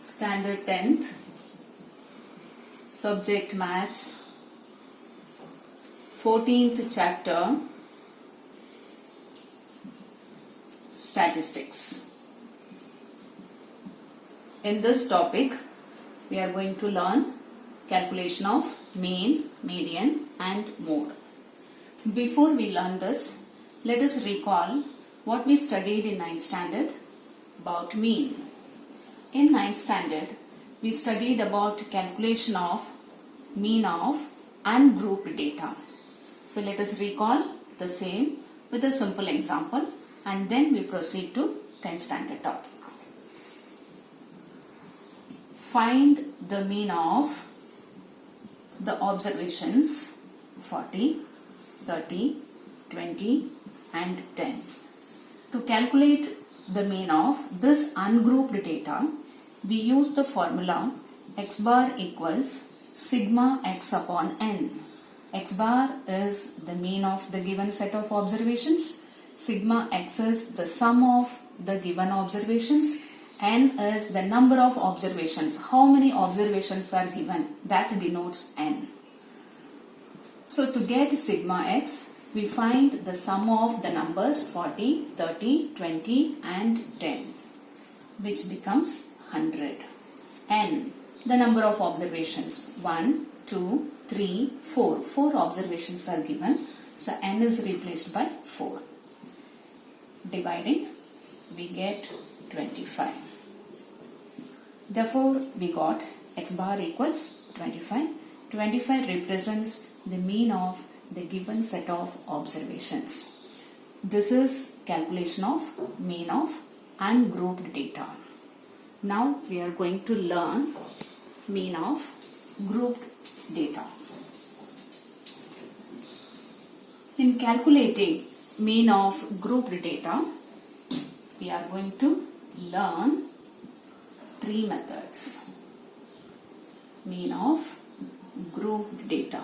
Standard 10th, Subject Maths, 14th chapter, Statistics. In this topic, we are going to learn calculation of mean, median and mode. Before we learn this, let us recall what we studied in 9th standard about mean. In 9th standard, we studied about calculation of mean of ungrouped data. So let us recall the same with a simple example and then we proceed to 10th standard topic. Find the mean of the observations 40, 30, 20 and 10. To calculate the mean of this ungrouped data, we use the formula x bar equals sigma x upon n. X bar is the mean of the given set of observations, sigma x is the sum of the given observations, n is the number of observations, how many observations are given, that denotes n. So to get sigma x, we find the sum of the numbers 40, 30, 20 and 10, which becomes 100. N, the number of observations, 1, 2, 3, 4. 4 observations are given, so n is replaced by 4. Dividing, we get 25. Therefore, we got x bar equals 25. 25 represents the mean of the given set of observations. This is calculation of mean of ungrouped data. Now we are going to learn mean of grouped data. In calculating mean of grouped data, we are going to learn 3 methods. Mean of grouped data.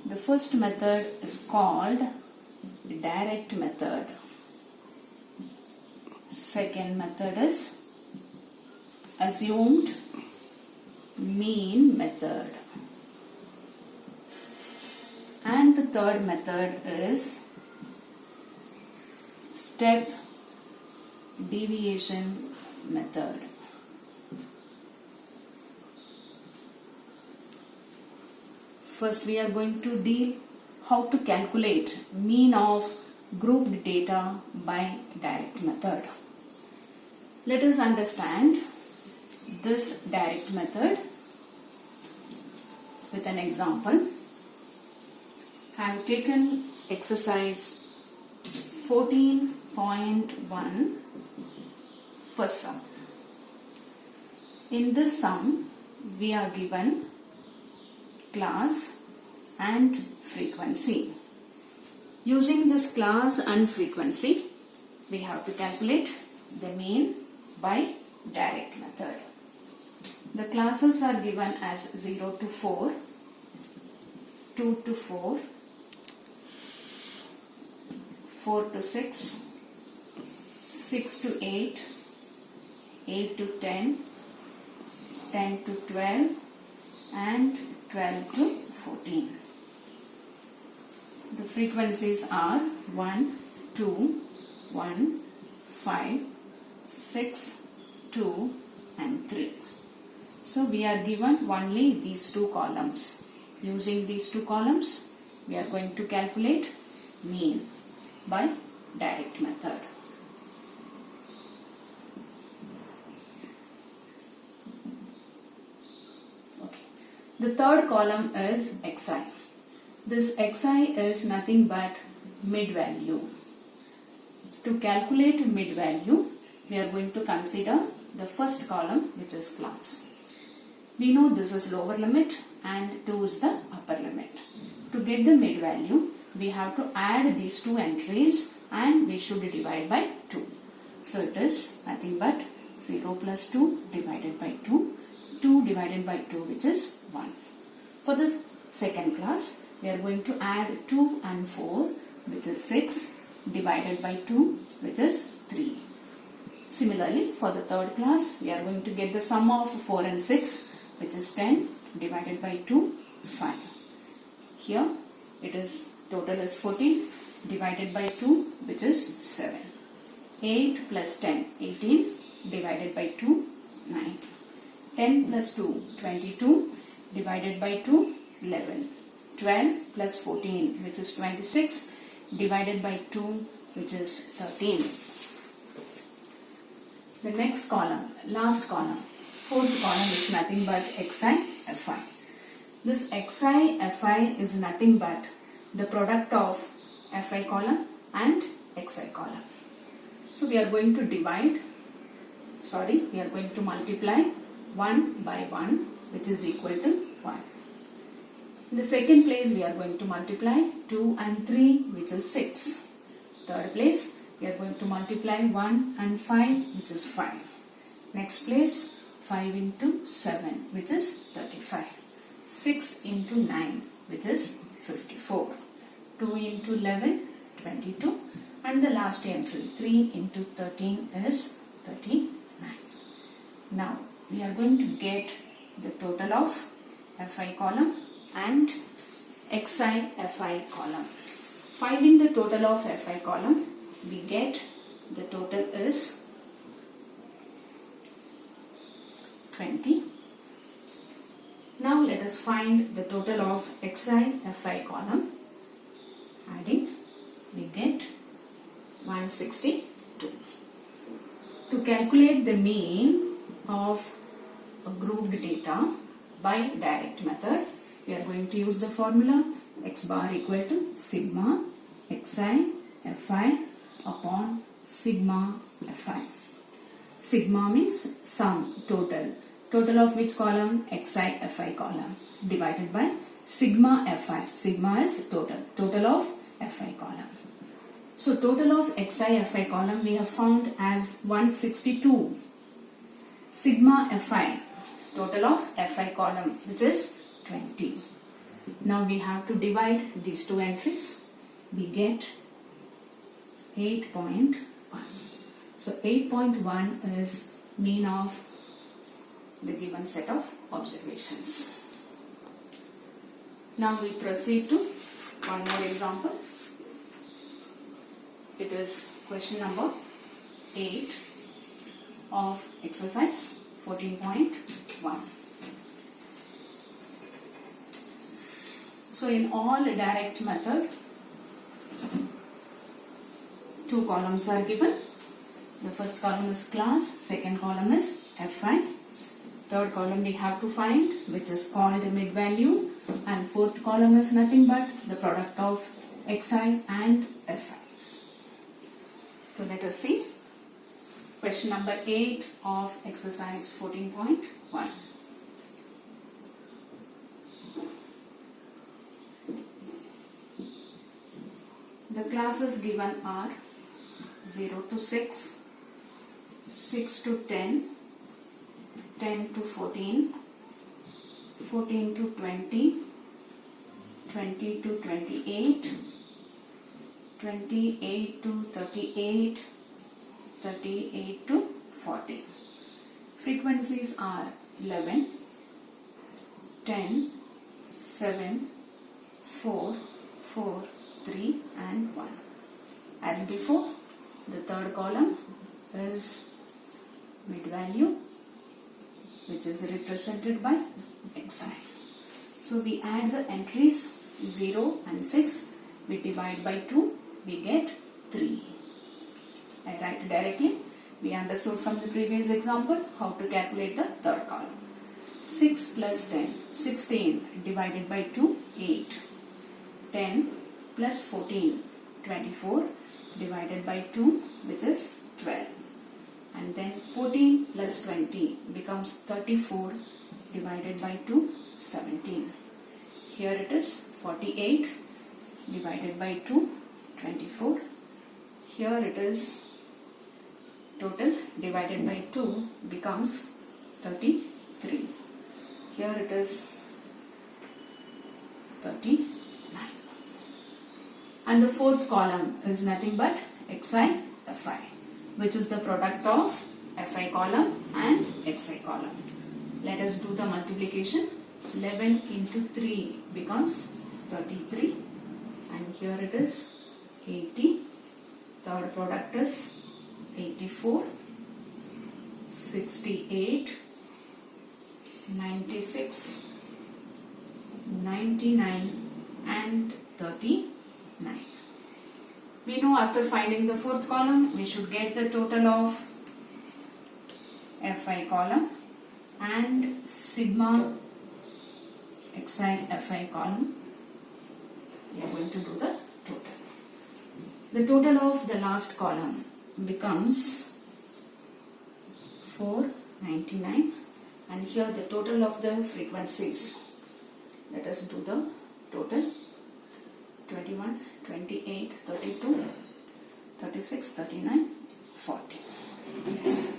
The first method is called direct method. Second method is assumed mean method. And the third method is step deviation method. First, we are going to deal how to calculate mean of grouped data by direct method. Let us understand this direct method with an example. I have taken exercise 14.1 for sum. In this sum, we are given class and frequency. Using this class and frequency, we have to calculate the mean by direct method. The classes are given as 0 to 4, 2 to 4, 4 to 6, 6 to 8, 8 to 10, 10 to 12 and 12 to 14. The frequencies are 1, 2, 1, 5, 6, 2 and 3. So we are given only these 2 columns. Using these 2 columns, we are going to calculate mean by direct method. The third column is xi. This xi is nothing but mid value. To calculate mid value, we are going to consider the first column, which is class. We know this is lower limit and 2 is the upper limit. To get the mid value, we have to add these 2 entries and we should divide by 2. So it is nothing but 0 plus 2 divided by 2. 2 divided by 2, which is 1. For the second class, we are going to add 2 and 4, which is 6, divided by 2, which is 3. Similarly, for the third class, we are going to get the sum of 4 and 6, which is 10 divided by 2, 5. Here it is total is 14 divided by 2, which is 7. 8 plus 10, 18 divided by 2, 9. 10 plus 2, 22 divided by 2, 11. 12 plus 14, which is 26 divided by 2, which is 13. The next column, last column, fourth column is nothing but xi, fi. This xi, fi is nothing but the product of fi column and xi column. So we are going to multiply 1 by 1, which is equal to 1. In the second place, we are going to multiply 2 and 3, which is 6. Third place, we are going to multiply 1 and 5, which is 5. Next place, 5 into 7, which is 35. 6 into 9, which is 54. 2 into 11, 22. And the last entry, 3 into 13 is 39. Now, we are going to get the total of fi column and xi fi column. Finding the total of fi column, we get the total is 20. Now let us find the total of xi fi column. Adding, we get 162. To calculate the mean of a grouped data by direct method, we are going to use the formula x bar equal to sigma xi fi upon sigma fi. Sigma means sum, total. Total of which column? xi fi column, divided by sigma fi. Sigma is total. Total of fi column. So total of xi fi column we have found as 162. Sigma fi, total of fi column, which is 20. Now we have to divide these two entries. We get 8.1. So 8.1 is mean of the given set of observations. Now we proceed to one more example. It is question number 8 of exercise 14.1. So in all direct method, two columns are given. The first column is class, second column is fi. Third column we have to find, which is called mid value, and fourth column is nothing but the product of xi and fi. So let us see question number 8 of exercise 14.1. The classes given are 0 to 6, 6 to 10, 10 to 14, 14 to 20, 20 to 28, 28 to 38, 38 to 40. Frequencies are 11, 10, 7, 4, 4, 3 and 1. As before, the third column is mid value, which is represented by xi. So we add the entries 0 and 6, we divide by 2, we get 3. I write directly. We understood from the previous example how to calculate the third column. 6 plus 10, 16 divided by 2, 8. 10 plus 14, 24 divided by 2, which is 12. And then 14 plus 20 becomes 34 divided by 2, 17. Here it is 48 divided by 2, 24. Here it is total divided by 2 becomes 33. Here it is 39. And the fourth column is nothing but xi fi. which is the product of Fi column and Xi column. Let us do the multiplication. 11 into 3 becomes 33, and here it is 80. Third product is 84, 68, 96, 99 and 39. We know after finding the fourth column, we should get the total of Fi column and sigma Xi Fi column. We are going to do the total. The total of the last column becomes 499, and here the total of the frequencies. Let us do the total. 21, 28, 32, 36, 39, 40. Yes.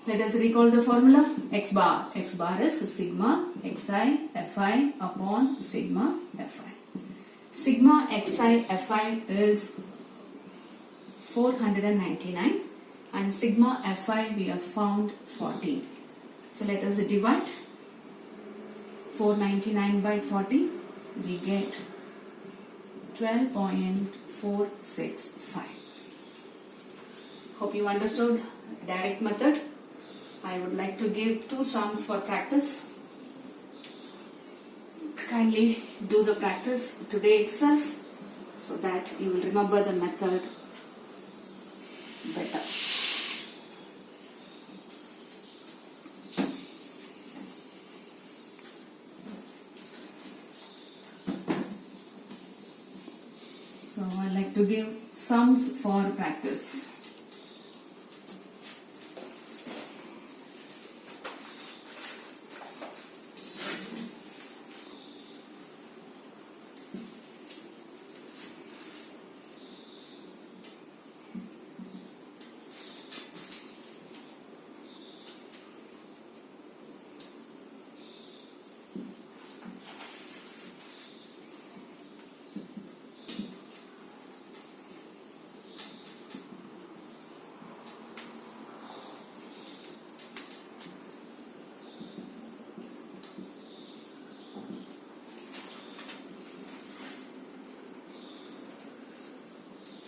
Let us recall the formula. X bar. X bar is sigma Xi Fi upon sigma Fi. Sigma Xi Fi is 499 and sigma Fi we have found 40. So let us divide 499 by 40. We get 12.465. Hope you understood direct method. I would like to give 2 sums for practice. Kindly do the practice today itself so that you will remember the method better. So I like to give sums for practice.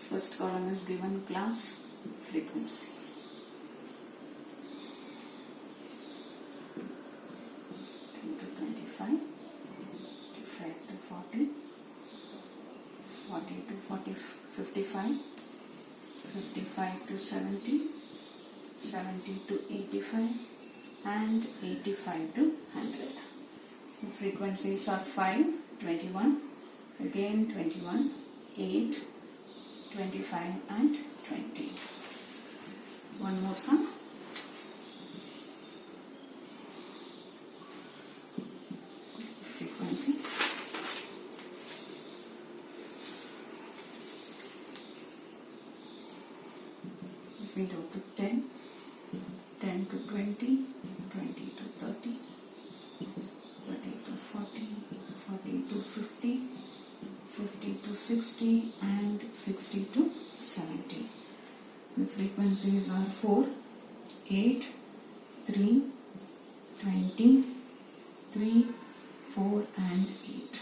First column is given class frequency. To 25, 25 to 40, 40 to 40, 55, 55 to 70, 70 to 85 and 85 to 100. The frequencies are 5, 21, again 21, 8, 25 and 20. One more sum. Frequency. Zero to 10, 10 to 20, 20 to 30, 30 to 40, 40 to 50, 50 to 60 and 60 to 70. The frequencies are 4, 8, 3, 20, 3, 4 and 8.